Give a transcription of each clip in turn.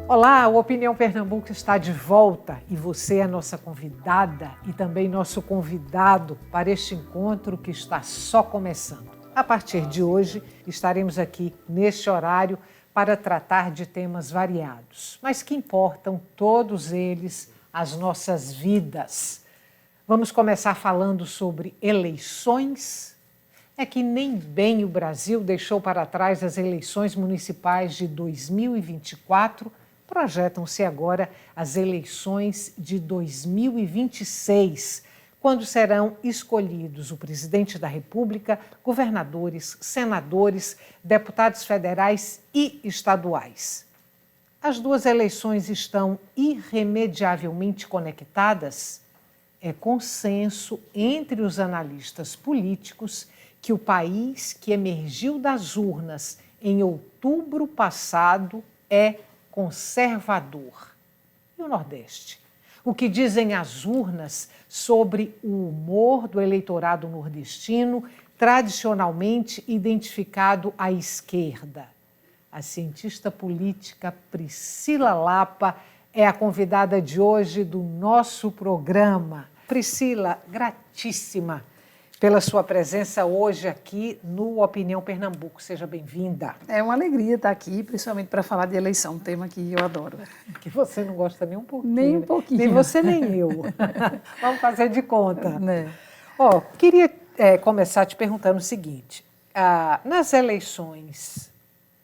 Olá, o Opinião Pernambuco está de volta e você é nossa convidada e também nosso convidado para este encontro que está só começando. A partir de hoje, estaremos aqui neste horário para tratar de temas variados, mas que importam todos eles às nossas vidas. Vamos começar falando sobre eleições. É que nem bem o Brasil deixou para trás as eleições municipais de 2024, projetam-se agora as eleições de 2026, quando serão escolhidos o presidente da República, governadores, senadores, deputados federais e estaduais. As duas eleições estão irremediavelmente conectadas? É consenso entre os analistas políticos que o país que emergiu das urnas em outubro passado é conservador. E o Nordeste? O que dizem as urnas sobre o humor do eleitorado nordestino, tradicionalmente identificado à esquerda? A cientista política Priscila Lapa é a convidada de hoje do nosso programa. Priscila, gratíssima pela sua presença hoje aqui no Opinião Pernambuco. Seja bem-vinda. É uma alegria estar aqui, principalmente para falar de eleição, um tema que eu adoro. Que você não gosta nem um pouquinho. Nem um pouquinho. Nem você, nem eu. Vamos fazer de conta. Né? Queria começar te perguntando o seguinte. Nas eleições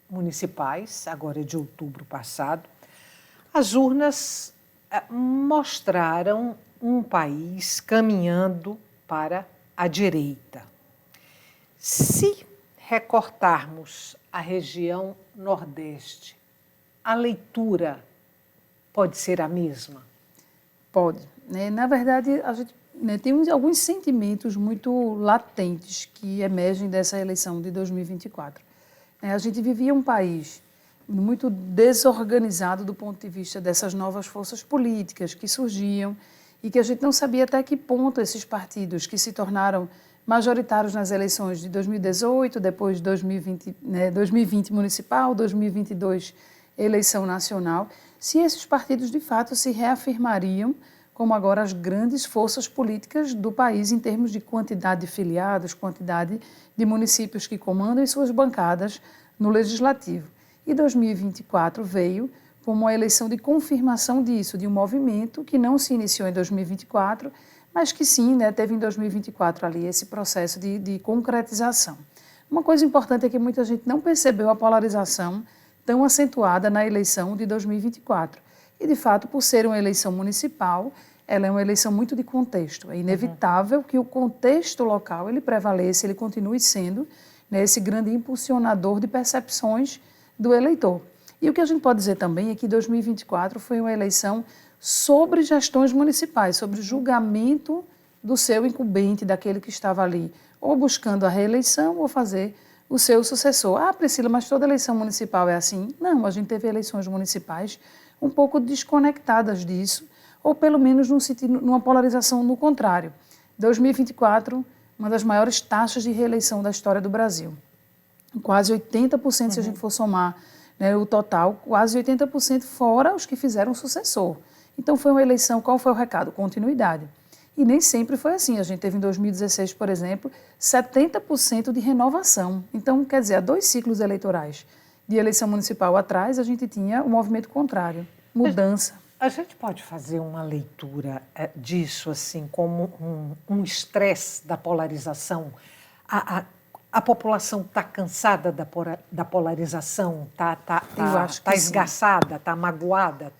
municipais, agora de outubro passado, as urnas mostraram um país caminhando para a direita. Se recortarmos a região Nordeste, a leitura pode ser a mesma? Pode. Na verdade, a gente tem alguns sentimentos muito latentes que emergem dessa eleição de 2024. A gente vivia um país muito desorganizado do ponto de vista dessas novas forças políticas que surgiam e que a gente não sabia até que ponto esses partidos que se tornaram majoritários nas eleições de 2018, depois de 2020 municipal, 2022 eleição nacional, se esses partidos de fato se reafirmariam como agora as grandes forças políticas do país em termos de quantidade de filiados, quantidade de municípios que comandam e suas bancadas no Legislativo. E 2024 veio como uma eleição de confirmação disso, de um movimento que não se iniciou em 2024, mas que sim, teve em 2024 ali esse processo de concretização. Uma coisa importante é que muita gente não percebeu a polarização tão acentuada na eleição de 2024. E, de fato, por ser uma eleição municipal, ela é uma eleição muito de contexto. É inevitável que o contexto local ele prevaleça, ele continue sendo esse grande impulsionador de percepções do eleitor. E o que a gente pode dizer também é que 2024 foi uma eleição sobre gestões municipais, sobre julgamento do seu incumbente, daquele que estava ali, ou buscando a reeleição ou fazer o seu sucessor. Priscila, mas toda eleição municipal é assim? Não, a gente teve eleições municipais um pouco desconectadas disso, ou pelo menos numa polarização no contrário. 2024, uma das maiores taxas de reeleição da história do Brasil. Quase 80%, se a gente for somar o total, quase 80% fora os que fizeram sucessor. Então foi uma eleição, qual foi o recado? Continuidade. E nem sempre foi assim. A gente teve em 2016, por exemplo, 70% de renovação. Então, quer dizer, há 2 ciclos eleitorais de eleição municipal atrás, a gente tinha o movimento contrário, mudança. A gente pode fazer uma leitura disso assim como um estresse da polarização? A população está cansada da polarização? Está esgaçada? Está magoada?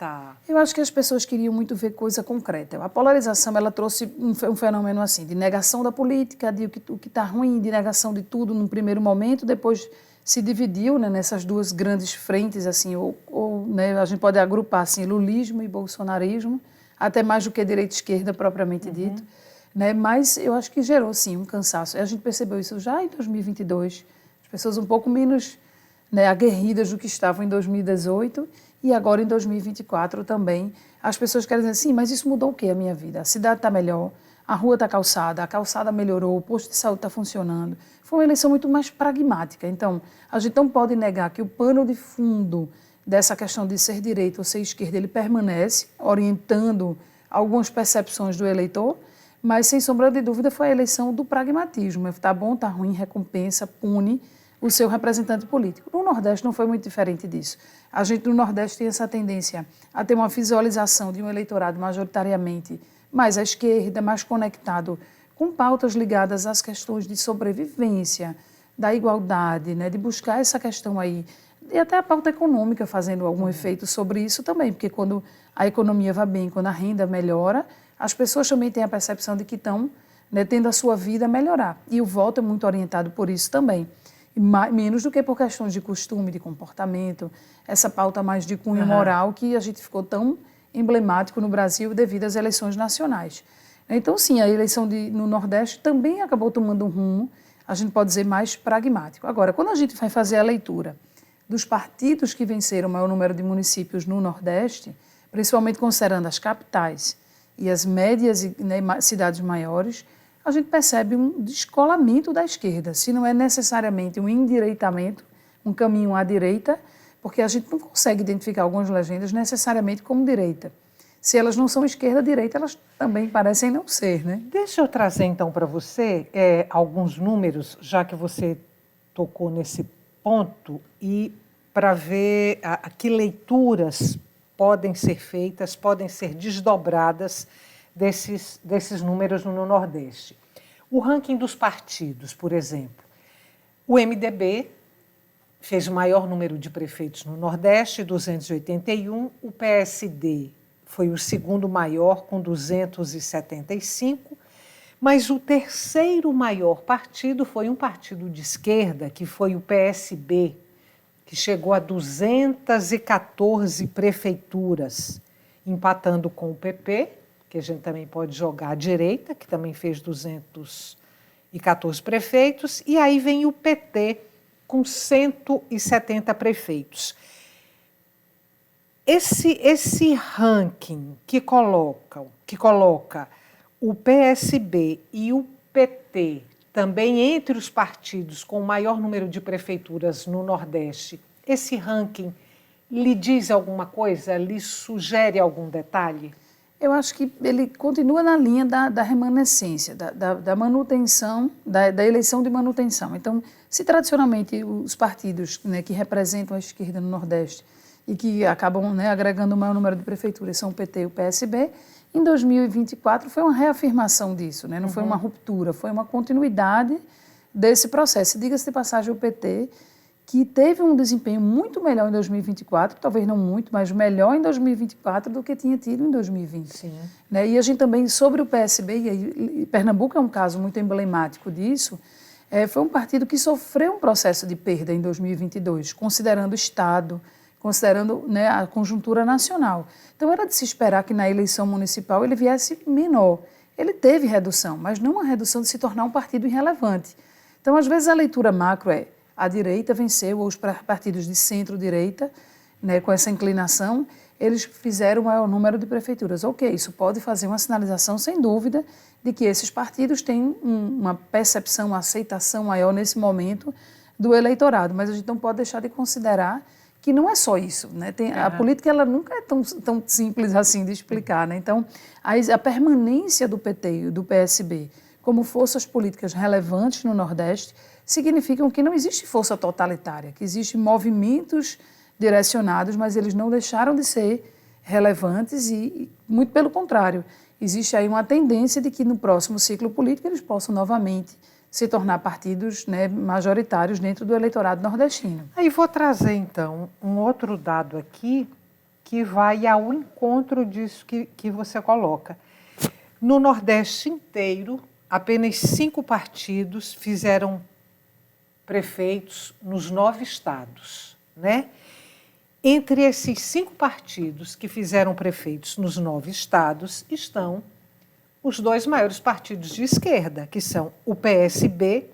Eu acho que as pessoas queriam muito ver coisa concreta. A polarização ela trouxe um fenômeno assim, de negação da política, de o que está ruim, de negação de tudo num primeiro momento, depois se dividiu nessas duas grandes frentes, assim, ou a gente pode agrupar assim, lulismo e bolsonarismo, até mais do que direita e esquerda propriamente dito. Mas eu acho que gerou, sim, um cansaço. A gente percebeu isso já em 2022, as pessoas um pouco menos aguerridas do que estavam em 2018 e agora em 2024 também. As pessoas querem dizer, sim, mas isso mudou o quê a minha vida? A cidade está melhor, a rua está calçada, a calçada melhorou, o posto de saúde está funcionando. Foi uma eleição muito mais pragmática. Então, a gente não pode negar que o pano de fundo dessa questão de ser direita ou ser esquerda, ele permanece orientando algumas percepções do eleitor, mas, sem sombra de dúvida, foi a eleição do pragmatismo. Está bom, está ruim, recompensa, pune o seu representante político. No Nordeste não foi muito diferente disso. A gente no Nordeste tem essa tendência a ter uma visualização de um eleitorado majoritariamente mais à esquerda, mais conectado com pautas ligadas às questões de sobrevivência, da igualdade, né, de buscar essa questão aí, e até a pauta econômica fazendo algum efeito sobre isso também, porque quando a economia vai bem, quando a renda melhora, as pessoas também têm a percepção de que estão, né, tendo a sua vida melhorar. E o voto é muito orientado por isso também. E menos do que por questões de costume, de comportamento, essa pauta mais de cunho moral que a gente ficou tão emblemático no Brasil devido às eleições nacionais. Então, sim, a eleição no Nordeste também acabou tomando um rumo, a gente pode dizer, mais pragmático. Agora, quando a gente vai fazer a leitura dos partidos que venceram o maior número de municípios no Nordeste, principalmente considerando as capitais e as médias, né, cidades maiores, a gente percebe um descolamento da esquerda, se não é necessariamente um endireitamento, um caminho à direita, porque a gente não consegue identificar algumas legendas necessariamente como direita. Se elas não são esquerda-direita, elas também parecem não ser, né? Deixa eu trazer então para você alguns números, já que você tocou nesse ponto, e para ver que leituras podem ser feitas, podem ser desdobradas desses números no Nordeste. O ranking dos partidos, por exemplo. O MDB fez o maior número de prefeitos no Nordeste, 281. O PSD foi o segundo maior, com 275. Mas o terceiro maior partido foi um partido de esquerda, que foi o PSB, que chegou a 214 prefeituras, empatando com o PP, que a gente também pode jogar à direita, que também fez 214 prefeitos, e aí vem o PT com 170 prefeitos. Esse ranking que coloca o PSB e o PT também entre os partidos com o maior número de prefeituras no Nordeste, esse ranking lhe diz alguma coisa, lhe sugere algum detalhe? Eu acho que ele continua na linha da remanescência, da manutenção, da eleição de manutenção. Então, se tradicionalmente os partidos, né, que representam a esquerda no Nordeste e que acabam, né, agregando o maior número de prefeituras são o PT e o PSB, em 2024 foi uma reafirmação disso, né? Não foi uma ruptura, foi uma continuidade desse processo. Diga-se de passagem, o PT, que teve um desempenho muito melhor em 2024, talvez não muito, mas melhor em 2024 do que tinha tido em 2020. Sim. Né? E a gente também, sobre o PSB, e Pernambuco é um caso muito emblemático disso, foi um partido que sofreu um processo de perda em 2022, considerando o Estado, considerando, né, a conjuntura nacional. Então, era de se esperar que na eleição municipal ele viesse menor. Ele teve redução, mas não uma redução de se tornar um partido irrelevante. Então, às vezes, a leitura macro é a direita venceu, ou os partidos de centro-direita, né, com essa inclinação, eles fizeram o maior número de prefeituras. Ok, isso pode fazer uma sinalização, sem dúvida, de que esses partidos têm uma percepção, uma aceitação maior nesse momento do eleitorado, mas a gente não pode deixar de considerar que não é só isso, né? A política ela nunca é tão simples assim de explicar, né? Então, a permanência do PT e do PSB como forças políticas relevantes no Nordeste significam que não existe força totalitária, que existem movimentos direcionados, mas eles não deixaram de ser relevantes e muito pelo contrário, existe aí uma tendência de que no próximo ciclo político eles possam novamente se tornar partidos, né, majoritários dentro do eleitorado nordestino. Aí vou trazer, então, um outro dado aqui que vai ao encontro disso que você coloca. No Nordeste inteiro, apenas 5 partidos fizeram prefeitos nos 9 estados, né? Entre esses 5 partidos que fizeram prefeitos nos 9 estados estão os 2 maiores partidos de esquerda, que são o PSB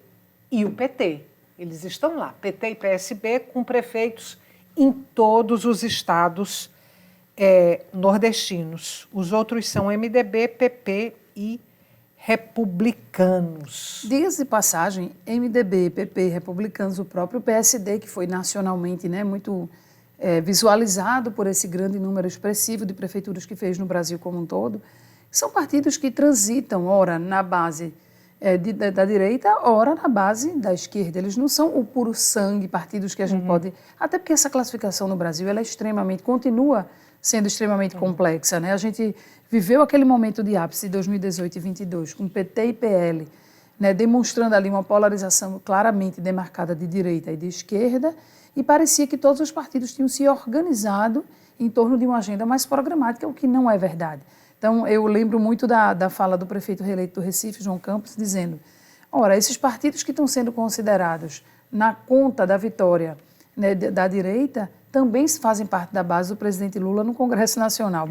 e o PT. Eles estão lá, PT e PSB, com prefeitos em todos os estados nordestinos. Os outros são MDB, PP e republicanos. Diga-se de passagem, MDB, PP, republicanos, o próprio PSD, que foi nacionalmente, né, muito visualizado por esse grande número expressivo de prefeituras que fez no Brasil como um todo, são partidos que transitam, ora na base da direita, ora na base da esquerda. Eles não são o puro sangue, partidos que a gente pode... Até porque essa classificação no Brasil ela continua sendo extremamente complexa, né? A gente viveu aquele momento de ápice de 2018 e 2022, com PT e PL, né, demonstrando ali uma polarização claramente demarcada de direita e de esquerda, e parecia que todos os partidos tinham se organizado em torno de uma agenda mais programática, o que não é verdade. Então, eu lembro muito da fala do prefeito reeleito do Recife, João Campos, dizendo, ora, esses partidos que estão sendo considerados na conta da vitória, né, da direita, também fazem parte da base do presidente Lula no Congresso Nacional.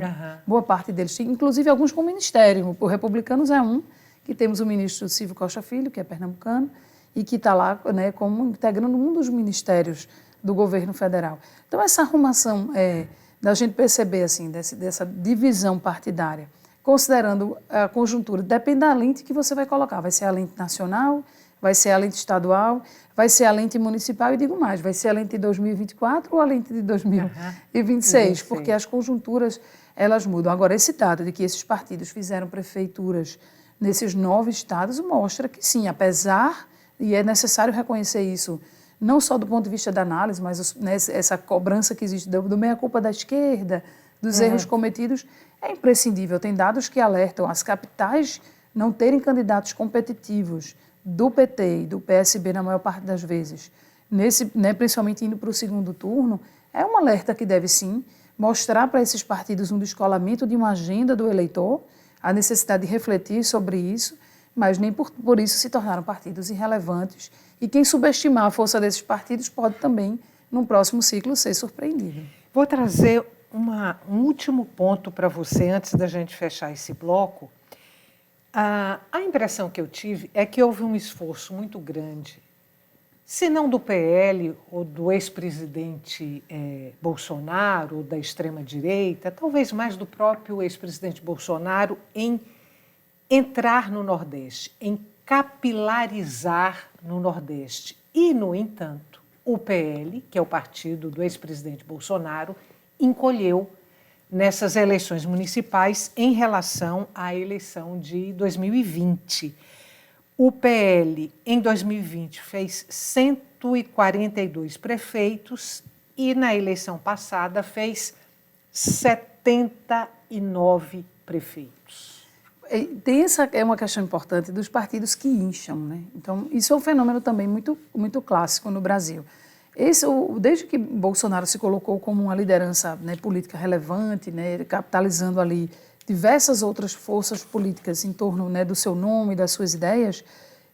Boa parte deles, inclusive alguns com ministério. O Republicanos é um, que temos o ministro Silvio Costa Filho, que é pernambucano, e que está lá, né, como integrando um dos ministérios do governo federal. Então, essa arrumação da gente perceber assim, dessa divisão partidária, considerando a conjuntura, depende da lente que você vai colocar. Vai ser a lente nacional, vai ser a lente estadual, vai ser a lente municipal, e digo mais, vai ser a lente de 2024 ou a lente de 2026, porque as conjunturas, elas mudam. Agora, esse dado de que esses partidos fizeram prefeituras nesses 9 estados mostra que sim, apesar, e é necessário reconhecer isso, não só do ponto de vista da análise, mas né, essa cobrança que existe do meia-culpa da esquerda, dos erros cometidos, é imprescindível. Tem dados que alertam as capitais não terem candidatos competitivos do PT e do PSB na maior parte das vezes, né, principalmente indo para o segundo turno, é um alerta que deve sim mostrar para esses partidos um descolamento de uma agenda do eleitor, a necessidade de refletir sobre isso, mas nem por isso se tornaram partidos irrelevantes. E quem subestimar a força desses partidos pode também, num próximo ciclo, ser surpreendido. Vou trazer um último ponto para você, antes da gente fechar esse bloco. A impressão que eu tive é que houve um esforço muito grande, se não do PL ou do ex-presidente Bolsonaro, ou da extrema-direita, talvez mais do próprio ex-presidente Bolsonaro, em entrar no Nordeste, em capilarizar no Nordeste. E, no entanto, o PL, que é o partido do ex-presidente Bolsonaro, encolheu nessas eleições municipais em relação à eleição de 2020. O PL, em 2020, fez 142 prefeitos e, na eleição passada, fez 79 prefeitos. Essa é uma questão importante dos partidos que incham, né? Então, isso é um fenômeno também muito, muito clássico no Brasil. Desde que Bolsonaro se colocou como uma liderança, né, política relevante, né, capitalizando ali diversas outras forças políticas em torno, né, do seu nome e das suas ideias,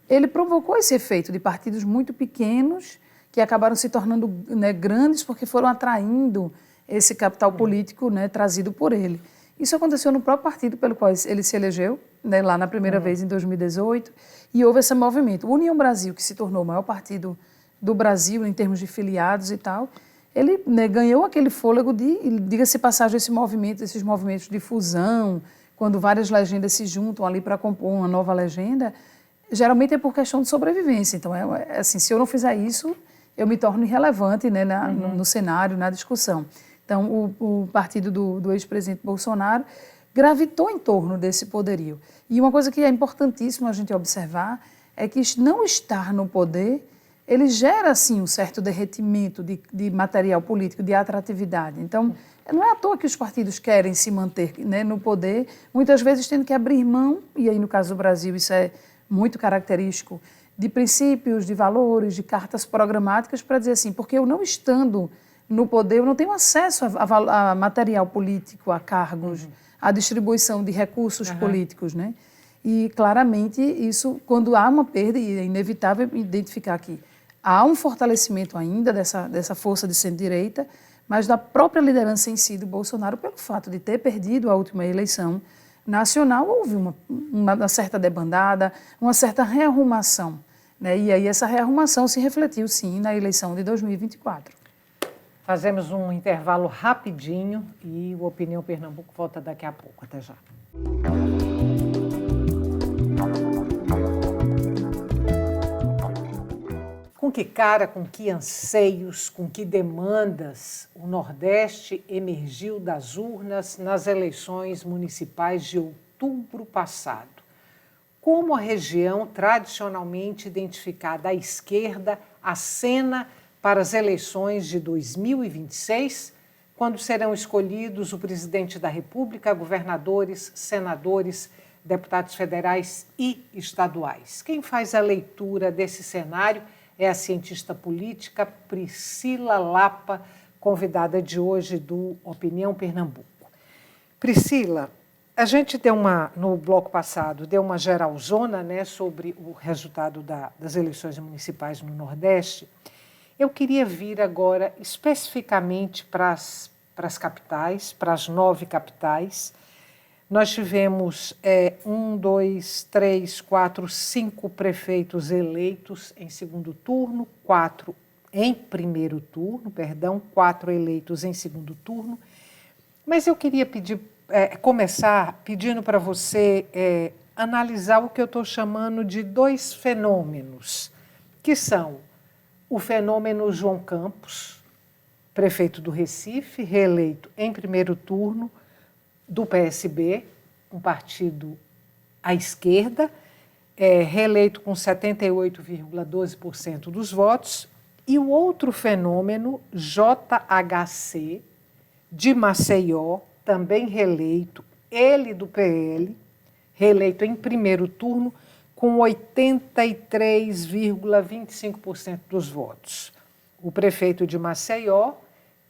ele provocou esse efeito de partidos muito pequenos que acabaram se tornando, né, grandes porque foram atraindo esse capital político, né, trazido por ele. Isso aconteceu no próprio partido pelo qual ele se elegeu, né, lá na primeira vez em 2018, e houve esse movimento. O União Brasil, que se tornou o maior partido do Brasil em termos de filiados e tal, ele, né, ganhou aquele fôlego de, diga-se passagem, esses movimentos de fusão, quando várias legendas se juntam ali para compor uma nova legenda, geralmente é por questão de sobrevivência. Então, assim, se eu não fizer isso, eu me torno irrelevante, né, no cenário, na discussão. Então, o partido do ex-presidente Bolsonaro gravitou em torno desse poderio. E uma coisa que é importantíssima a gente observar é que não estar no poder, ele gera, assim, um certo derretimento de material político, de atratividade. Então, não é à toa que os partidos querem se manter, né, no poder, muitas vezes tendo que abrir mão, e aí no caso do Brasil isso é muito característico, de princípios, de valores, de cartas programáticas, para dizer assim, porque eu não estando no poder, eu não tenho acesso a material político, a cargos, a distribuição de recursos políticos, né? E, claramente, isso, quando há uma perda, e é inevitável identificar que há um fortalecimento ainda dessa força de centro-direita, mas da própria liderança em si do Bolsonaro, pelo fato de ter perdido a última eleição nacional, houve uma certa debandada, uma certa rearrumação, né? E aí essa rearrumação se refletiu, sim, na eleição de 2024. Fazemos um intervalo rapidinho e o Opinião Pernambuco volta daqui a pouco. Até já. Com que cara, com que anseios, com que demandas o Nordeste emergiu das urnas nas eleições municipais de outubro passado? Como a região tradicionalmente identificada à esquerda acena para as eleições de 2026, quando serão escolhidos o presidente da República, governadores, senadores, deputados federais e estaduais. Quem faz a leitura desse cenário é a cientista política Priscila Lapa, convidada de hoje do Opinião Pernambuco. Priscila, a gente no bloco passado, deu uma geralzona, né, sobre o resultado das eleições municipais no Nordeste. Eu queria vir agora especificamente para as capitais, para as 9 capitais. Nós tivemos 5 prefeitos eleitos em segundo turno, 4 eleitos em segundo turno. Mas eu queria começar pedindo para você analisar o que eu estou chamando de 2 fenômenos, que são o fenômeno João Campos, prefeito do Recife, reeleito em primeiro turno, do PSB, um partido à esquerda, reeleito com 78,12% dos votos, e o outro fenômeno, JHC, de Maceió, também reeleito, ele do PL, reeleito em primeiro turno, com 83,25% dos votos. O prefeito de Maceió,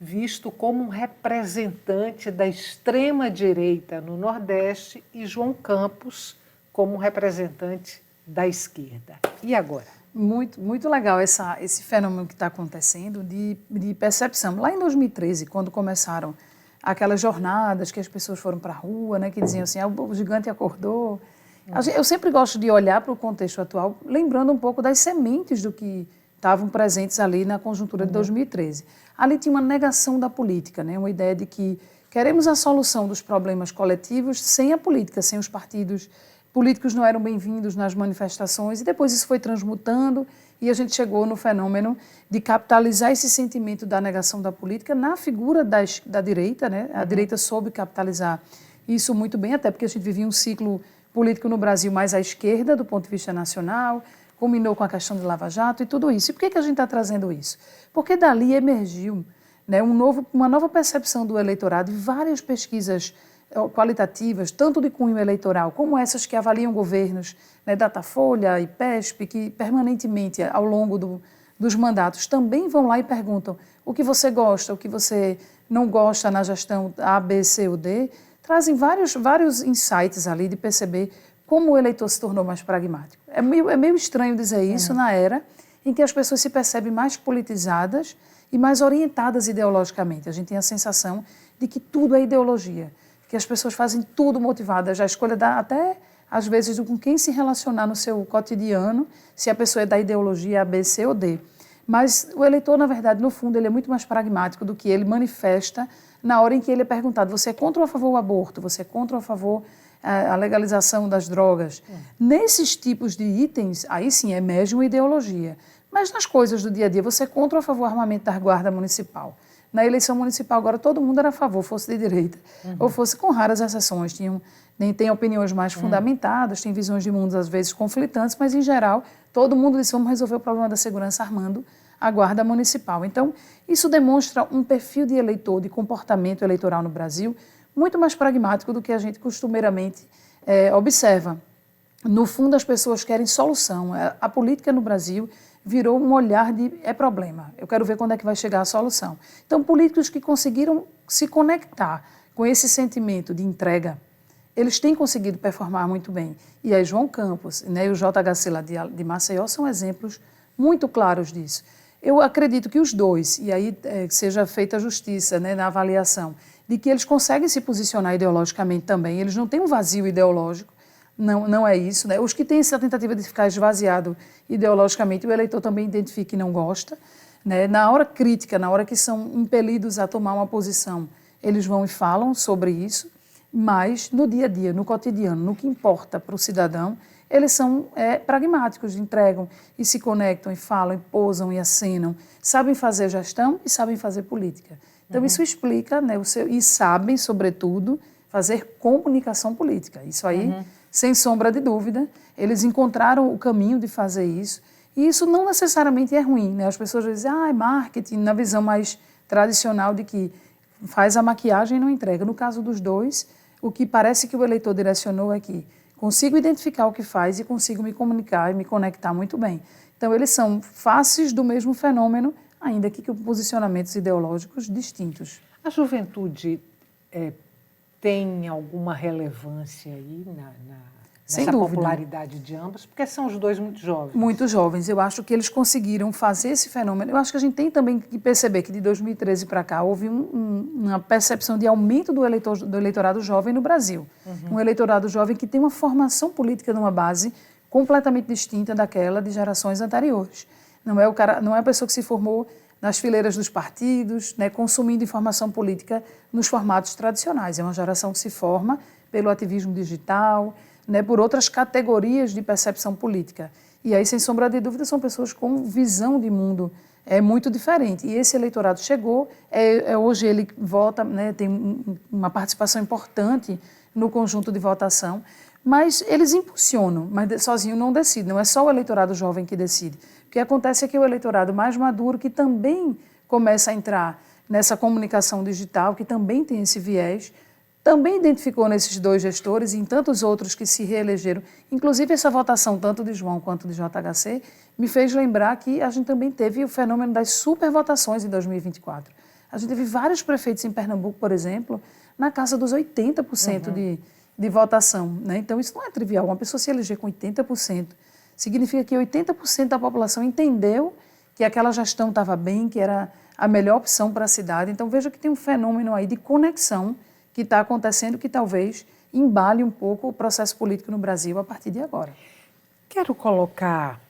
visto como um representante da extrema-direita no Nordeste, e João Campos como um representante da esquerda. E agora? Muito, muito legal esse fenômeno que está acontecendo de percepção. Lá em 2013, quando começaram aquelas jornadas que as pessoas foram para a rua, né, que diziam assim, o gigante acordou. Eu sempre gosto de olhar para o contexto atual, lembrando um pouco das sementes do que estavam presentes ali na conjuntura de 2013. Ali tinha uma negação da política, né? Uma ideia de que queremos a solução dos problemas coletivos sem a política, sem os partidos. Políticos não eram bem-vindos nas manifestações e depois isso foi transmutando e a gente chegou no fenômeno de capitalizar esse sentimento da negação da política na figura da direita, né? A direita soube capitalizar isso muito bem, até porque a gente vivia um ciclo político no Brasil mais à esquerda, do ponto de vista nacional, culminou com a questão de Lava Jato e tudo isso. E por que a gente está trazendo isso? Porque dali emergiu, né, uma nova percepção do eleitorado e várias pesquisas qualitativas, tanto de cunho eleitoral, como essas que avaliam governos, né, Datafolha e PESP, que permanentemente, ao longo dos mandatos, também vão lá e perguntam o que você gosta, o que você não gosta na gestão A, B, C ou D, trazem vários insights ali de perceber como o eleitor se tornou mais pragmático. É meio estranho dizer isso na era em que as pessoas se percebem mais politizadas e mais orientadas ideologicamente. A gente tem a sensação de que tudo é ideologia, que as pessoas fazem tudo motivadas. A escolha dá até, às vezes, com quem se relacionar no seu cotidiano, se a pessoa é da ideologia A, B, C ou D. Mas o eleitor, na verdade, no fundo, ele é muito mais pragmático do que ele manifesta na hora em que ele é perguntado: você é contra ou a favor do aborto? Você é contra ou a favor a legalização das drogas? Nesses tipos de itens, aí sim emerge uma ideologia. Mas nas coisas do dia a dia, você é contra ou a favor do armamento da guarda municipal? Na eleição municipal, agora, todo mundo era a favor, fosse de direita, ou fosse com raras exceções. Tem opiniões mais fundamentadas, tem visões de mundo, às vezes, conflitantes, mas, em geral, todo mundo disse: vamos resolver o problema da segurança armando a guarda municipal. Então, isso demonstra um perfil de eleitor, de comportamento eleitoral no Brasil, muito mais pragmático do que a gente costumeiramente observa. No fundo, as pessoas querem solução. A política no Brasil virou um olhar de problema. Eu quero ver quando é que vai chegar a solução. Então, políticos que conseguiram se conectar com esse sentimento de entrega, eles têm conseguido performar muito bem. E aí João Campos, né, e o JHC lá de Maceió são exemplos muito claros disso. Eu acredito que os dois, e aí seja feita a justiça, né, na avaliação, de que eles conseguem se posicionar ideologicamente também, eles não têm um vazio ideológico, não é isso, né? Os que têm essa tentativa de ficar esvaziado ideologicamente, o eleitor também identifica e não gosta, né? Na hora crítica, na hora que são impelidos a tomar uma posição, eles vão e falam sobre isso, mas no dia a dia, no cotidiano, no que importa para o cidadão, eles são pragmáticos, entregam e se conectam e falam, e posam e acenam, sabem fazer gestão e sabem fazer política. Então, isso explica, né, e sabem, sobretudo, fazer comunicação política. Isso aí, sem sombra de dúvida, eles encontraram o caminho de fazer isso. E isso não necessariamente é ruim, né? As pessoas dizem, é marketing, na visão mais tradicional de que faz a maquiagem e não entrega. No caso dos dois, o que parece que o eleitor direcionou é que consigo identificar o que faz e consigo me comunicar e me conectar muito bem. Então, eles são faces do mesmo fenômeno, ainda que com posicionamentos ideológicos distintos. A juventude tem alguma relevância aí nessa popularidade de ambos? Porque são os dois muito jovens. Muito jovens. Eu acho que eles conseguiram fazer esse fenômeno. Eu acho que a gente tem também que perceber que de 2013 para cá houve uma percepção de aumento do eleitorado jovem no Brasil. Um eleitorado jovem que tem uma formação política numa base completamente distinta daquela de gerações anteriores. Não é a pessoa que se formou nas fileiras dos partidos, né, consumindo informação política nos formatos tradicionais. É uma geração que se forma pelo ativismo digital, né, por outras categorias de percepção política. E aí, sem sombra de dúvida, são pessoas com visão de mundo muito diferente. E esse eleitorado chegou, hoje ele vota, né, tem uma participação importante no conjunto de votação, mas eles impulsionam, mas sozinho não decide, não é só o eleitorado jovem que decide. O que acontece é que o eleitorado mais maduro, que também começa a entrar nessa comunicação digital, que também tem esse viés, também identificou nesses dois gestores e em tantos outros que se reelegeram, inclusive essa votação tanto de João quanto de JHC, me fez lembrar que a gente também teve o fenômeno das supervotações em 2024. A gente teve vários prefeitos em Pernambuco, por exemplo, na casa dos 80% de votação, né? Então, isso não é trivial. Uma pessoa se eleger com 80% significa que 80% da população entendeu que aquela gestão estava bem, que era a melhor opção para a cidade. Então, veja que tem um fenômeno aí de conexão que está acontecendo que talvez embale um pouco o processo político no Brasil a partir de agora. Quero colocar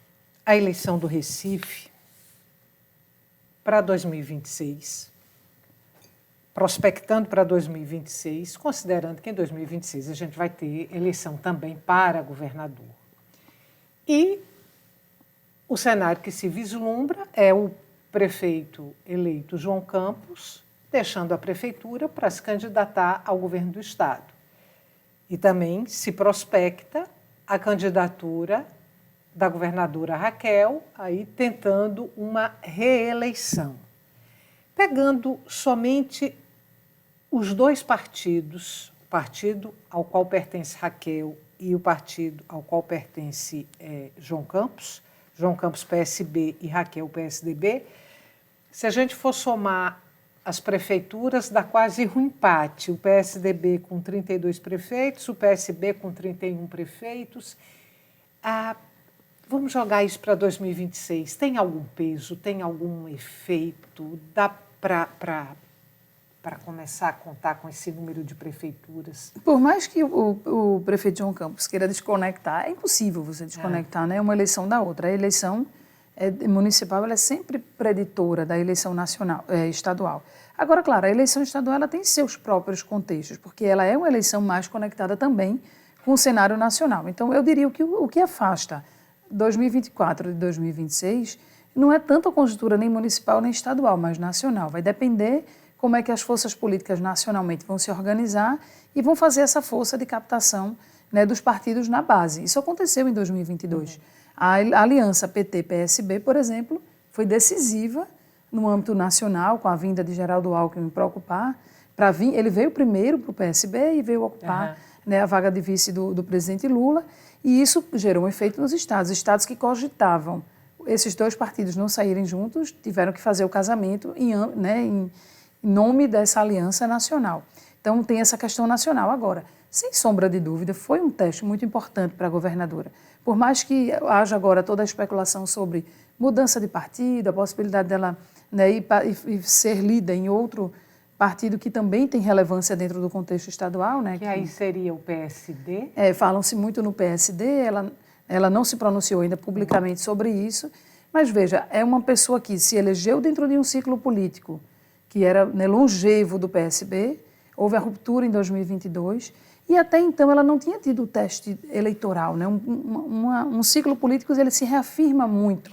a eleição do Recife para 2026, prospectando para 2026, considerando que em 2026 a gente vai ter eleição também para governador. E o cenário que se vislumbra é o prefeito eleito João Campos deixando a prefeitura para se candidatar ao governo do estado. E também se prospecta a candidatura da governadora Raquel, aí tentando uma reeleição. Pegando somente os dois partidos, o partido ao qual pertence Raquel e o partido ao qual pertence João Campos PSB e Raquel PSDB, se a gente for somar as prefeituras, dá quase um empate, o PSDB com 32 prefeitos, o PSB com 31 prefeitos. Vamos jogar isso para 2026. Tem algum peso, tem algum efeito? Dá para começar a contar com esse número de prefeituras? Por mais que o prefeito João Campos queira desconectar, é impossível você desconectar, né, uma eleição da outra. A eleição municipal ela é sempre preditora da eleição estadual. Agora, claro, a eleição estadual ela tem seus próprios contextos, porque ela é uma eleição mais conectada também com o cenário nacional. Então, eu diria que o que afasta 2024 de 2026 não é tanto a conjuntura nem municipal nem estadual, mas nacional. Vai depender como é que as forças políticas nacionalmente vão se organizar e vão fazer essa força de captação, né, dos partidos na base. Isso aconteceu em 2022. A aliança PT-PSB, por exemplo, foi decisiva no âmbito nacional, com a vinda de Geraldo Alckmin para ocupar. Ele veio primeiro para o PSB e veio ocupar né, a vaga de vice do presidente Lula, e isso gerou um efeito nos estados. Estados que cogitavam esses dois partidos não saírem juntos tiveram que fazer o casamento em nome dessa aliança nacional. Então, tem essa questão nacional. Agora, sem sombra de dúvida, foi um teste muito importante para a governadora. Por mais que haja agora toda a especulação sobre mudança de partido, a possibilidade dela ir ser lida em outro partido que também tem relevância dentro do contexto estadual. Né, que aí seria o PSD? Falam-se muito no PSD, ela não se pronunciou ainda publicamente sobre isso, mas veja, é uma pessoa que se elegeu dentro de um ciclo político que era longevo do PSB, houve a ruptura em 2022, E até então ela não tinha tido o teste eleitoral, né? Um ciclo político ele se reafirma muito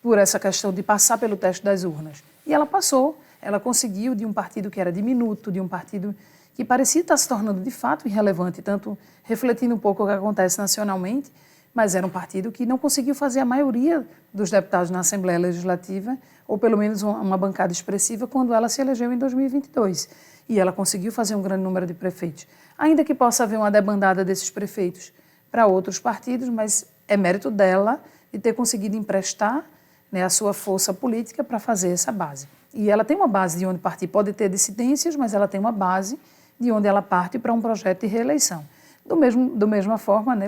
por essa questão de passar pelo teste das urnas. E ela passou, ela conseguiu de um partido que era diminuto, de um partido que parecia estar se tornando de fato irrelevante, tanto refletindo um pouco o que acontece nacionalmente, mas era um partido que não conseguiu fazer a maioria dos deputados na Assembleia Legislativa, ou pelo menos uma bancada expressiva, quando ela se elegeu em 2022. E ela conseguiu fazer um grande número de prefeitos. Ainda que possa haver uma debandada desses prefeitos para outros partidos, mas é mérito dela de ter conseguido emprestar, né, a sua força política para fazer essa base. E ela tem uma base de onde partir, pode ter dissidências, mas ela tem uma base de onde ela parte para um projeto de reeleição. Da mesma forma, né,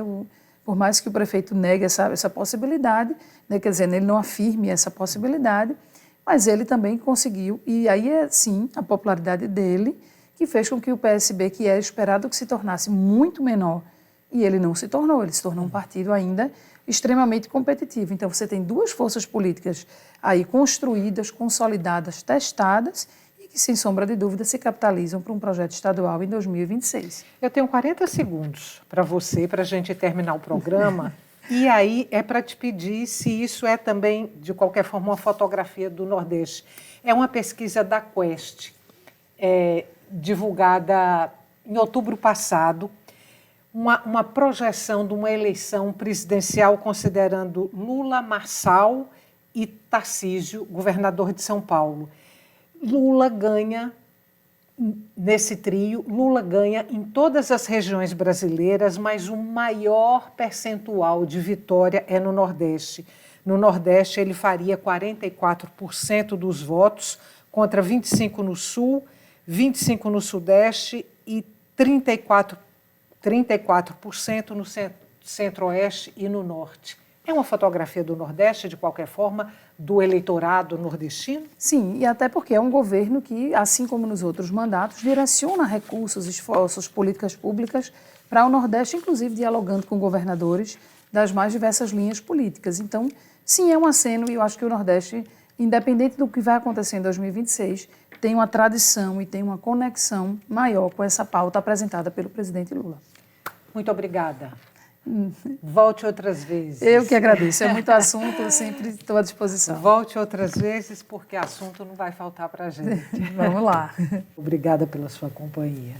por mais que o prefeito negue essa possibilidade, né, quer dizer, ele não afirme essa possibilidade, mas ele também conseguiu, e aí é sim a popularidade dele, que fez com que o PSB, que é esperado que se tornasse muito menor, e ele não se tornou, ele se tornou um partido ainda extremamente competitivo. Então você tem duas forças políticas aí construídas, consolidadas, testadas, e que, sem sombra de dúvida, se capitalizam para um projeto estadual em 2026. Eu tenho 40 segundos para você, para a gente terminar o programa. E aí é para te pedir se isso é também, de qualquer forma, uma fotografia do Nordeste. É uma pesquisa da Quest, divulgada em outubro passado, uma projeção de uma eleição presidencial considerando Lula, Marçal e Tarcísio, governador de São Paulo. Lula ganha nesse trio, Lula ganha em todas as regiões brasileiras, mas o maior percentual de vitória é no Nordeste. No Nordeste, ele faria 44% dos votos, contra 25% no Sul, 25% no Sudeste e 34% no Centro-Oeste e no Norte. É uma fotografia do Nordeste, de qualquer forma, do eleitorado nordestino? Sim, e até porque é um governo que, assim como nos outros mandatos, direciona recursos, esforços, políticas públicas para o Nordeste, inclusive dialogando com governadores das mais diversas linhas políticas. Então, sim, é um aceno, e eu acho que o Nordeste, independente do que vai acontecer em 2026, tem uma tradição e tem uma conexão maior com essa pauta apresentada pelo presidente Lula. Muito obrigada. Volte outras vezes. Eu que agradeço. É muito assunto, eu sempre estou à disposição. Volte outras vezes, porque assunto não vai faltar para a gente. Vamos lá. Obrigada pela sua companhia.